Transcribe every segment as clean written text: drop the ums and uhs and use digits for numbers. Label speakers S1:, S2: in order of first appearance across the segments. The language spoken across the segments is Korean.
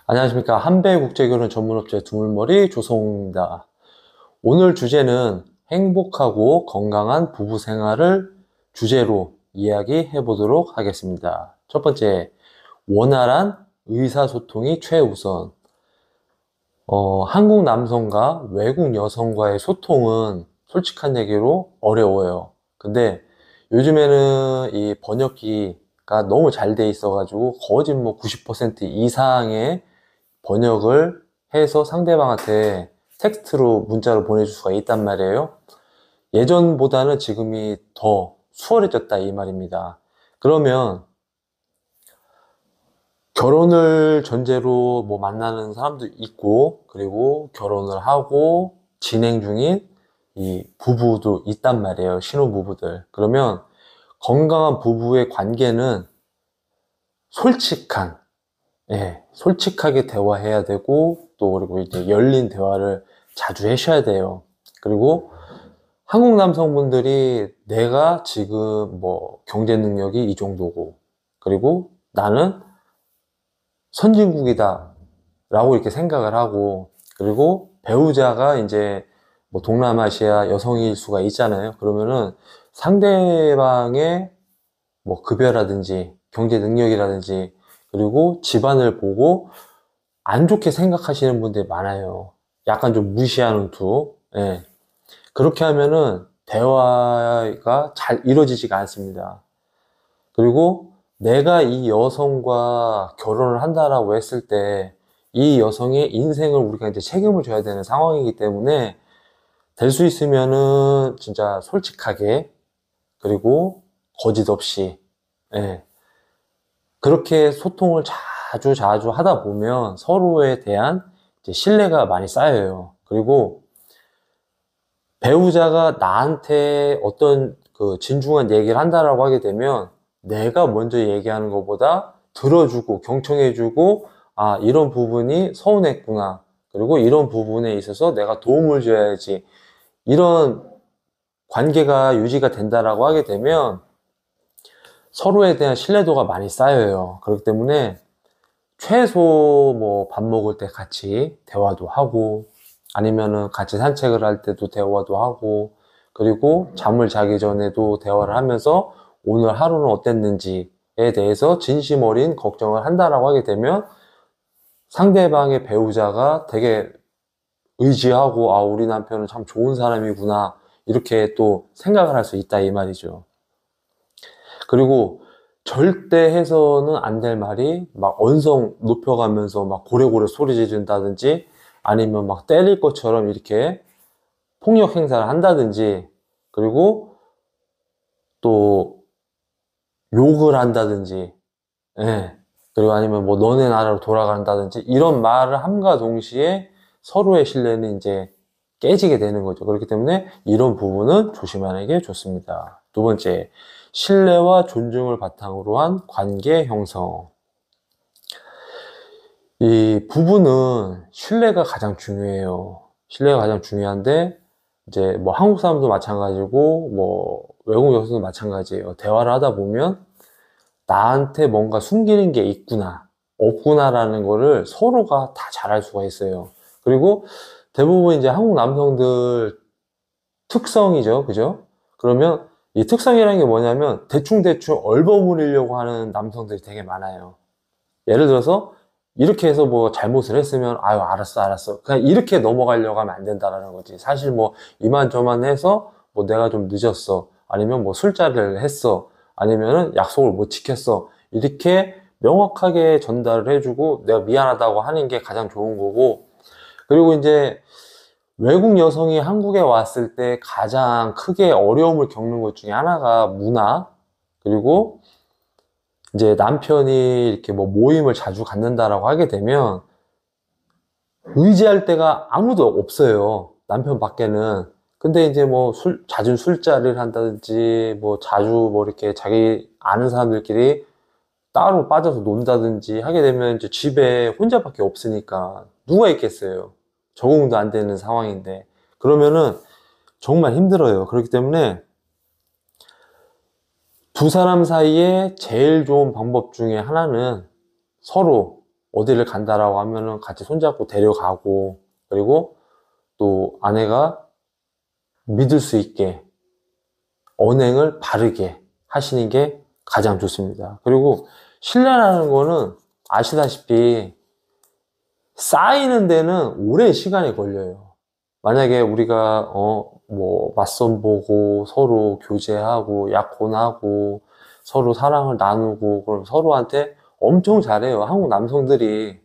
S1: 안녕하십니까. 한배국제결혼 전문업체 두물머리 조성우입니다. 오늘 주제는 행복하고 건강한 부부 생활을 주제로 이야기해 보도록 하겠습니다. 첫 번째, 원활한 의사소통이 최우선. 한국 남성과 외국 여성과의 소통은 솔직한 얘기로 어려워요. 근데 요즘에는 이 번역기가 너무 잘 돼 있어가지고 거의 뭐 90% 이상의 번역을 해서 상대방한테 텍스트로 문자로 보내줄 수가 있단 말이에요. 예전보다는 지금이 더 수월해졌다 이 말입니다. 그러면 결혼을 전제로 뭐 만나는 사람도 있고, 그리고 결혼을 하고 진행 중인 이 부부도 있단 말이에요. 신혼부부들. 그러면 건강한 부부의 관계는 솔직한, 솔직하게 대화해야 되고, 또 그리고 이제 열린 대화를 자주 하셔야 돼요. 그리고 한국 남성분들이 내가 지금 뭐 경제 능력이 이 정도고, 그리고 나는 선진국이다 라고 이렇게 생각을 하고, 그리고 배우자가 이제 뭐 동남아시아 여성일 수가 있잖아요. 그러면은 상대방의 뭐 급여라든지 경제 능력이라든지 그리고 집안을 보고 안 좋게 생각하시는 분들이 많아요. 약간 좀 무시하는 투. 예. 그렇게 하면은 대화가 잘 이루어지지가 않습니다. 그리고 내가 이 여성과 결혼을 한다라고 했을 때 이 여성의 인생을 우리가 이제 책임을 져야 되는 상황이기 때문에 될 수 있으면은 진짜 솔직하게 그리고 거짓 없이, 예. 그렇게 소통을 자주 자주 하다 보면 서로에 대한 이제 신뢰가 많이 쌓여요. 그리고 배우자가 나한테 어떤 그 진중한 얘기를 한다라고 하게 되면 내가 먼저 얘기하는 것보다 들어주고 경청해주고, 아, 이런 부분이 서운했구나. 그리고 이런 부분에 있어서 내가 도움을 줘야지. 이런 관계가 유지가 된다라고 하게 되면 서로에 대한 신뢰도가 많이 쌓여요. 그렇기 때문에 최소 뭐 밥 먹을 때 같이 대화도 하고, 아니면은 같이 산책을 할 때도 대화도 하고, 그리고 잠을 자기 전에도 대화를 하면서 오늘 하루는 어땠는지에 대해서 진심 어린 걱정을 한다라고 하게 되면 상대방의 배우자가 되게 의지하고, 아, 우리 남편은 참 좋은 사람이구나, 이렇게 또 생각을 할 수 있다 이 말이죠. 그리고 절대 해서는 안 될 말이 막 언성 높여가면서 막 고래고래 소리 지른다든지, 아니면 막 때릴 것처럼 이렇게 폭력 행사를 한다든지, 그리고 또 욕을 한다든지, 예. 그리고 아니면 뭐 너네 나라로 돌아간다든지 이런 말을 함과 동시에 서로의 신뢰는 이제 깨지게 되는 거죠. 그렇기 때문에 이런 부분은 조심하는 게 좋습니다. 두 번째, 신뢰와 존중을 바탕으로 한 관계 형성. 이 부부는 신뢰가 가장 중요해요. 신뢰가 가장 중요한데, 이제 뭐 한국 사람도 마찬가지고, 뭐 외국 여성도 마찬가지예요. 대화를 하다 보면 나한테 뭔가 숨기는 게 있구나, 없구나라는 거를 서로가 다 잘 알 수가 있어요. 그리고 대부분 이제 한국 남성들 특성이죠. 그죠? 그러면 이 특성이라는 게 뭐냐면 대충대충 얼버무리려고 하는 남성들이 되게 많아요. 예를 들어서 이렇게 해서 뭐 잘못을 했으면 아유 알았어 알았어 그냥 이렇게 넘어가려고 하면 안 된다라는 거지. 사실 뭐 이만저만 해서 뭐 내가 좀 늦었어, 아니면 뭐 술자리를 했어, 아니면은 약속을 못 지켰어, 이렇게 명확하게 전달을 해주고 내가 미안하다고 하는 게 가장 좋은 거고. 그리고 이제 외국 여성이 한국에 왔을 때 가장 크게 어려움을 겪는 것 중에 하나가 문화, 그리고 이제 남편이 이렇게 뭐 모임을 자주 갖는다라고 하게 되면 의지할 데가 아무도 없어요. 남편 밖에는. 근데 이제 뭐 잦은 술자리를 한다든지, 뭐 자주 뭐 이렇게 자기 아는 사람들끼리 따로 빠져서 논다든지 하게 되면 이제 집에 혼자밖에 없으니까 누가 있겠어요. 적응도 안 되는 상황인데. 그러면은 정말 힘들어요. 그렇기 때문에 두 사람 사이에 제일 좋은 방법 중에 하나는 서로 어디를 간다라고 하면은 같이 손잡고 데려가고, 그리고 또 아내가 믿을 수 있게 언행을 바르게 하시는 게 가장 좋습니다. 그리고 신뢰라는 거는 아시다시피 쌓이는 데는 오랜 시간이 걸려요. 만약에 우리가 뭐 맞선 보고 서로 교제하고 약혼하고 서로 사랑을 나누고 그럼 서로한테 엄청 잘해요. 한국 남성들이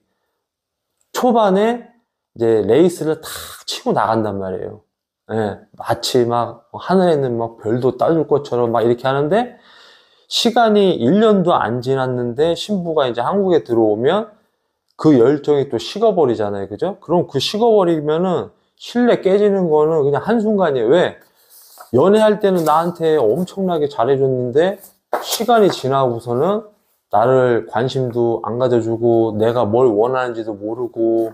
S1: 초반에 이제 레이스를 탁 치고 나간단 말이에요. 예, 마치 막 하늘에는 막 별도 따줄 것처럼 막 이렇게 하는데 시간이 1년도 안 지났는데 신부가 이제 한국에 들어오면 그 열정이 또 식어버리잖아요. 그죠? 그럼 그 식어버리면은 신뢰 깨지는 거는 그냥 한순간이에요. 왜? 연애할 때는 나한테 엄청나게 잘해줬는데 시간이 지나고서는 나를 관심도 안 가져주고 내가 뭘 원하는지도 모르고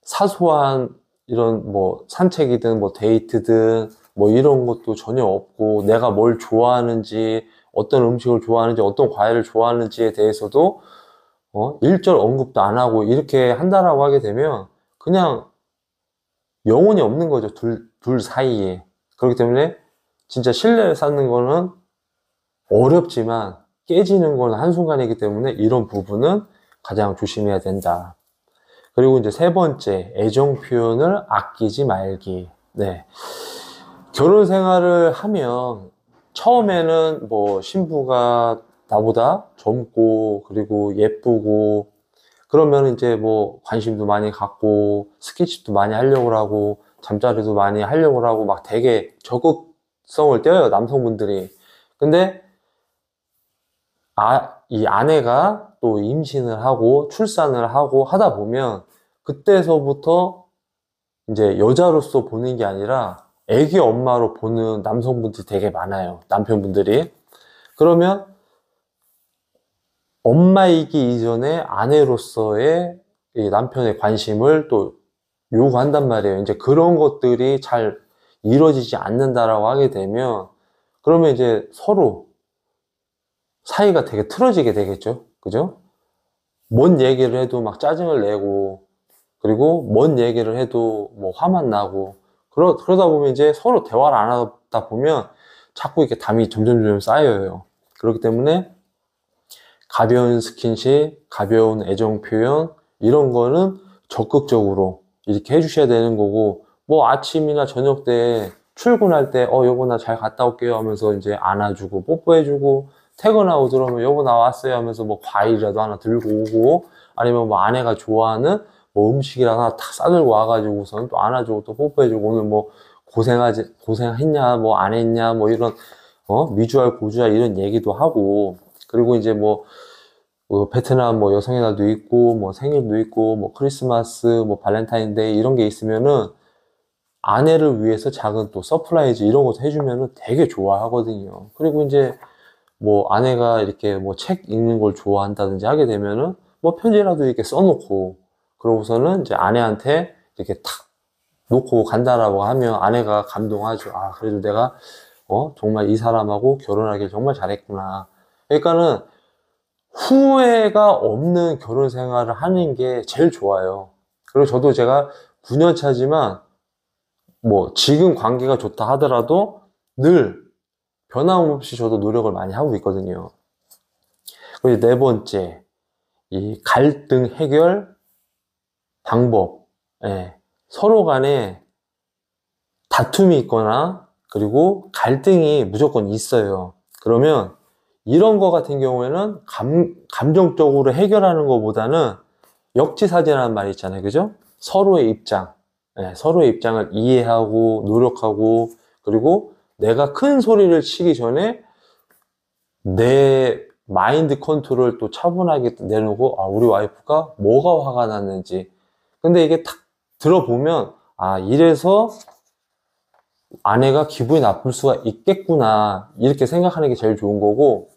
S1: 사소한 이런 뭐 산책이든 뭐 데이트든 뭐 이런 것도 전혀 없고 내가 뭘 좋아하는지 어떤 음식을 좋아하는지 어떤 과일을 좋아하는지에 대해서도 일절 언급도 안 하고 이렇게 한다라고 하게 되면 그냥 영혼이 없는 거죠. 둘 사이에. 그렇기 때문에 진짜 신뢰를 쌓는 거는 어렵지만 깨지는 건 한순간이기 때문에 이런 부분은 가장 조심해야 된다. 그리고 이제 세 번째, 애정 표현을 아끼지 말기. 네. 결혼 생활을 하면 처음에는 뭐 신부가 나보다 젊고 그리고 예쁘고 그러면 이제 뭐 관심도 많이 갖고 스킨십도 많이 하려고 하고 잠자리도 많이 하려고 하고 막 되게 적극성을 떼어요, 남성분들이. 근데 이 아내가 또 임신을 하고 출산을 하고 하다 보면 그때서부터 이제 여자로서 보는 게 아니라 애기 엄마로 보는 남성분들이 되게 많아요. 남편분들이. 그러면 엄마이기 이전에 아내로서의 이 남편의 관심을 또 요구한단 말이에요. 이제 그런 것들이 잘 이루어지지 않는다라고 하게 되면 그러면 이제 서로 사이가 되게 틀어지게 되겠죠. 그죠? 뭔 얘기를 해도 막 짜증을 내고 그리고 뭔 얘기를 해도 뭐 화만 나고 그러다 보면 이제 서로 대화를 안 하다 보면 자꾸 이렇게 담이 점점 쌓여요. 그렇기 때문에 가벼운 스킨십, 가벼운 애정 표현 이런 거는 적극적으로 이렇게 해주셔야 되는 거고 뭐 아침이나 저녁 때 출근할 때 여보 나 잘 갔다 올게요 하면서 이제 안아주고 뽀뽀해주고 퇴근하고 들어오면 여보 나 왔어요 하면서 뭐 과일이라도 하나 들고 오고 아니면 뭐 아내가 좋아하는 뭐 음식이라도 하나 탁 싸들고 와가지고서는 또 안아주고 또 뽀뽀해주고 오늘 뭐 고생했냐 뭐 안 했냐 뭐 이런 미주알 고주알 이런 얘기도 하고 그리고 이제 뭐 베트남 뭐 여성의 날도 있고 뭐 생일도 있고 뭐 크리스마스 뭐 발렌타인데이 이런 게 있으면은 아내를 위해서 작은 또 서프라이즈 이런 것도 해주면은 되게 좋아하거든요. 그리고 이제 뭐 아내가 이렇게 뭐 책 읽는 걸 좋아한다든지 하게 되면은 뭐 편지라도 이렇게 써놓고 그러고서는 이제 아내한테 이렇게 탁 놓고 간다라고 하면 아내가 감동하죠. 아 그래도 내가 정말 이 사람하고 결혼하길 정말 잘했구나. 그러니까는 후회가 없는 결혼 생활을 하는 게 제일 좋아요. 그리고 저도 제가 9년 차지만 뭐 지금 관계가 좋다 하더라도 늘 변함없이 저도 노력을 많이 하고 있거든요. 그리고 네 번째, 이 갈등 해결 방법. 예, 서로 간에 다툼이 있거나 그리고 갈등이 무조건 있어요. 그러면 이런 거 같은 경우에는 감정적으로 해결하는 것보다는 역지사지라는 말이 있잖아요. 그죠? 서로의 입장. 서로의 입장을 이해하고 노력하고 그리고 내가 큰 소리를 치기 전에 내 마인드 컨트롤을 또 차분하게 내놓고 우리 와이프가 뭐가 화가 났는지 근데 이게 탁 들어보면 이래서 아내가 기분이 나쁠 수가 있겠구나 이렇게 생각하는 게 제일 좋은 거고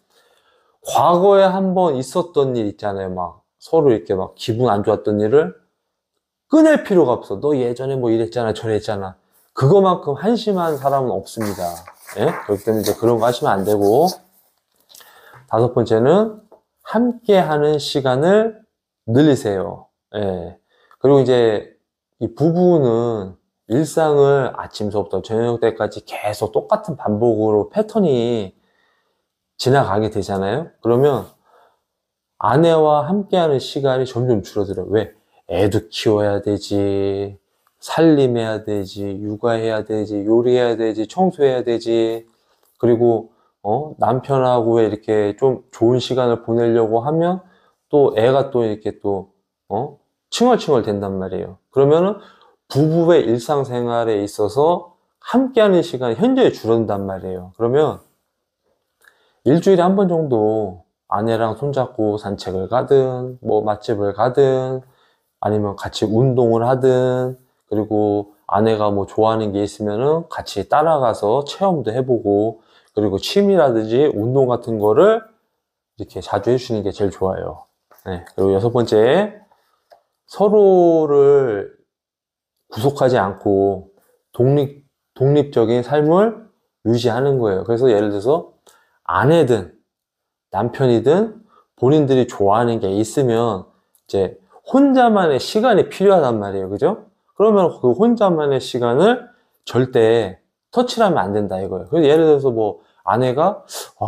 S1: 과거에 한번 있었던 일 있잖아요. 막 서로 이렇게 막 기분 안 좋았던 일을 꺼낼 필요가 없어. 너 예전에 뭐 이랬잖아 저랬잖아. 그거만큼 한심한 사람은 없습니다. 예? 그렇기 때문에 이제 그런 거 하시면 안 되고 다섯 번째는 함께하는 시간을 늘리세요. 예. 그리고 이제 이 부부는 일상을 아침서부터 저녁 때까지 계속 똑같은 반복으로 패턴이 지나가게 되잖아요. 그러면 아내와 함께하는 시간이 점점 줄어들어요. 왜? 애도 키워야 되지, 살림해야 되지, 육아해야 되지, 요리해야 되지, 청소해야 되지. 그리고 남편하고 왜 이렇게 좀 좋은 시간을 보내려고 하면 또 애가 또 이렇게 또 칭얼칭얼 된단 말이에요. 그러면은 부부의 일상생활에 있어서 함께하는 시간이 현저히 줄어든단 말이에요. 그러면 일주일에 한 번 정도 아내랑 손잡고 산책을 가든, 뭐 맛집을 가든, 아니면 같이 운동을 하든, 그리고 아내가 뭐 좋아하는 게 있으면은 같이 따라가서 체험도 해보고, 그리고 취미라든지 운동 같은 거를 이렇게 자주 해주시는 게 제일 좋아요. 네. 그리고 여섯 번째, 서로를 구속하지 않고 독립적인 삶을 유지하는 거예요. 그래서 예를 들어서 아내든 남편이든 본인들이 좋아하는 게 있으면 이제 혼자만의 시간이 필요하단 말이에요. 그죠? 그러면 그 혼자만의 시간을 절대 터치를 하면 안 된다 이거예요. 그래서 예를 들어서 뭐 아내가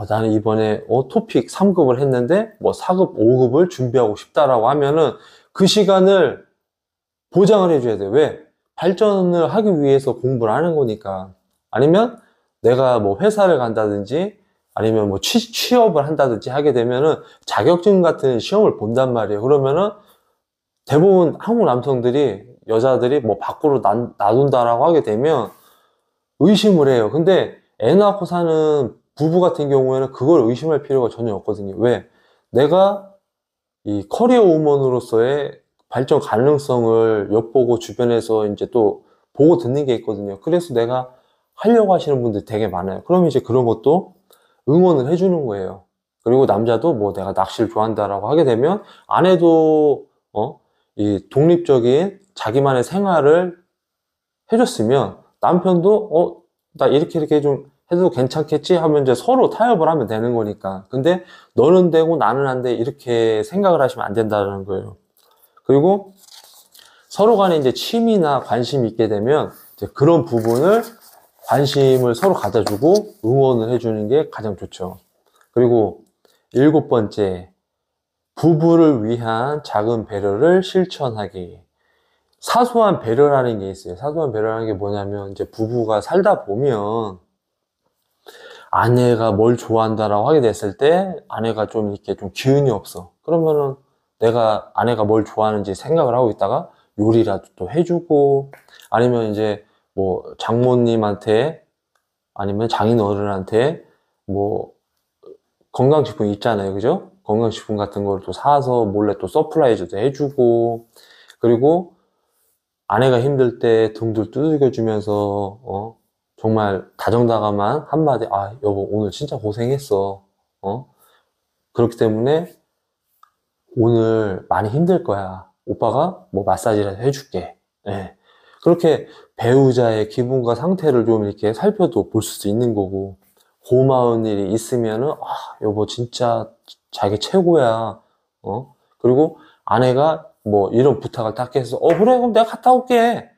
S1: 나는 이번에 토픽 3급을 했는데 뭐 4급, 5급을 준비하고 싶다라고 하면은 그 시간을 보장을 해줘야 돼요. 왜? 발전을 하기 위해서 공부를 하는 거니까. 아니면 내가 뭐 회사를 간다든지 아니면 뭐 취업을 한다든지 하게 되면은 자격증 같은 시험을 본단 말이에요. 그러면은 대부분 한국 남성들이, 여자들이 뭐 밖으로 나돈다라고 하게 되면 의심을 해요. 근데 애 낳고 사는 부부 같은 경우에는 그걸 의심할 필요가 전혀 없거든요. 왜? 내가 이 커리어 우먼으로서의 발전 가능성을 엿보고 주변에서 이제 또 보고 듣는 게 있거든요. 그래서 내가 하려고 하시는 분들 되게 많아요. 그럼 이제 그런 것도 응원을 해주는 거예요. 그리고 남자도 뭐 내가 낚시를 좋아한다라고 하게 되면 아내도 이 독립적인 자기만의 생활을 해줬으면 남편도 나 이렇게 좀 해도 괜찮겠지 하면 이제 서로 타협을 하면 되는 거니까. 근데 너는 되고 나는 안 돼 이렇게 생각을 하시면 안 된다는 거예요. 그리고 서로 간에 이제 취미나 관심이 있게 되면 이제 그런 부분을 관심을 서로 가져주고 응원을 해주는 게 가장 좋죠. 그리고 일곱 번째, 부부를 위한 작은 배려를 실천하기. 사소한 배려라는 게 있어요. 사소한 배려라는 게 뭐냐면 이제 부부가 살다 보면 아내가 뭘 좋아한다라고 하게 됐을 때 아내가 좀 이렇게 좀 기운이 없어. 그러면은 내가 아내가 뭘 좋아하는지 생각을 하고 있다가 요리라도 또 해주고 아니면 이제 뭐 장모님한테 아니면 장인 어른한테 뭐 건강식품 있잖아요. 그죠? 건강식품 같은 걸 또 사서 몰래 또 서프라이즈도 해주고 그리고 아내가 힘들 때 등도 두들겨주면서 정말 다정다감한 한마디 여보 오늘 진짜 고생했어 그렇기 때문에 오늘 많이 힘들 거야 오빠가 뭐 마사지라도 해줄게 예. 그렇게 배우자의 기분과 상태를 좀 이렇게 살펴도 볼 수도 있는 거고 고마운 일이 있으면은 여보 진짜 자기 최고야 그리고 아내가 뭐 이런 부탁을 딱 해서 그래 그럼 내가 갔다 올게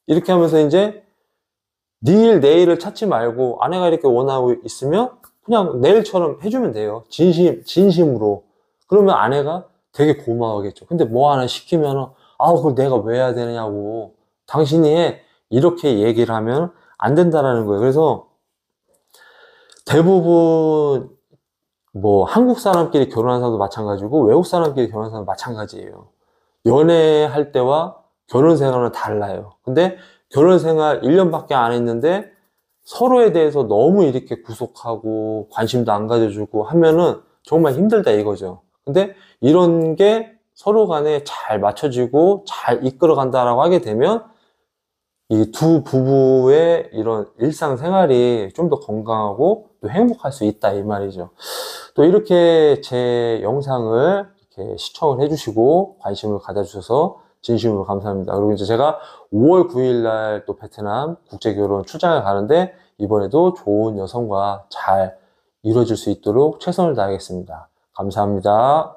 S1: 이렇게 하면서 이제 내일을 찾지 말고 아내가 이렇게 원하고 있으면 그냥 내일처럼 해주면 돼요. 진심으로. 그러면 아내가 되게 고마워하겠죠. 근데 뭐 하나 시키면은 그걸 내가 왜 해야 되느냐고 당신이 해 이렇게 얘기를 하면 안 된다라는 거예요. 그래서 대부분 뭐 한국 사람끼리 결혼한 사람도 마찬가지고 외국 사람끼리 결혼한 사람도 마찬가지예요. 연애할 때와 결혼 생활은 달라요. 근데 결혼 생활 1년밖에 안 했는데 서로에 대해서 너무 이렇게 구속하고 관심도 안 가져주고 하면은 정말 힘들다 이거죠. 근데 이런 게 서로 간에 잘 맞춰지고 잘 이끌어 간다라고 하게 되면 이 두 부부의 이런 일상생활이 좀 더 건강하고 또 행복할 수 있다 이 말이죠. 또 이렇게 제 영상을 이렇게 시청을 해주시고 관심을 가져주셔서 진심으로 감사합니다. 그리고 이제 제가 5월 9일 날 또 베트남 국제결혼 출장을 가는데 이번에도 좋은 여성과 잘 이루어질 수 있도록 최선을 다하겠습니다. 감사합니다.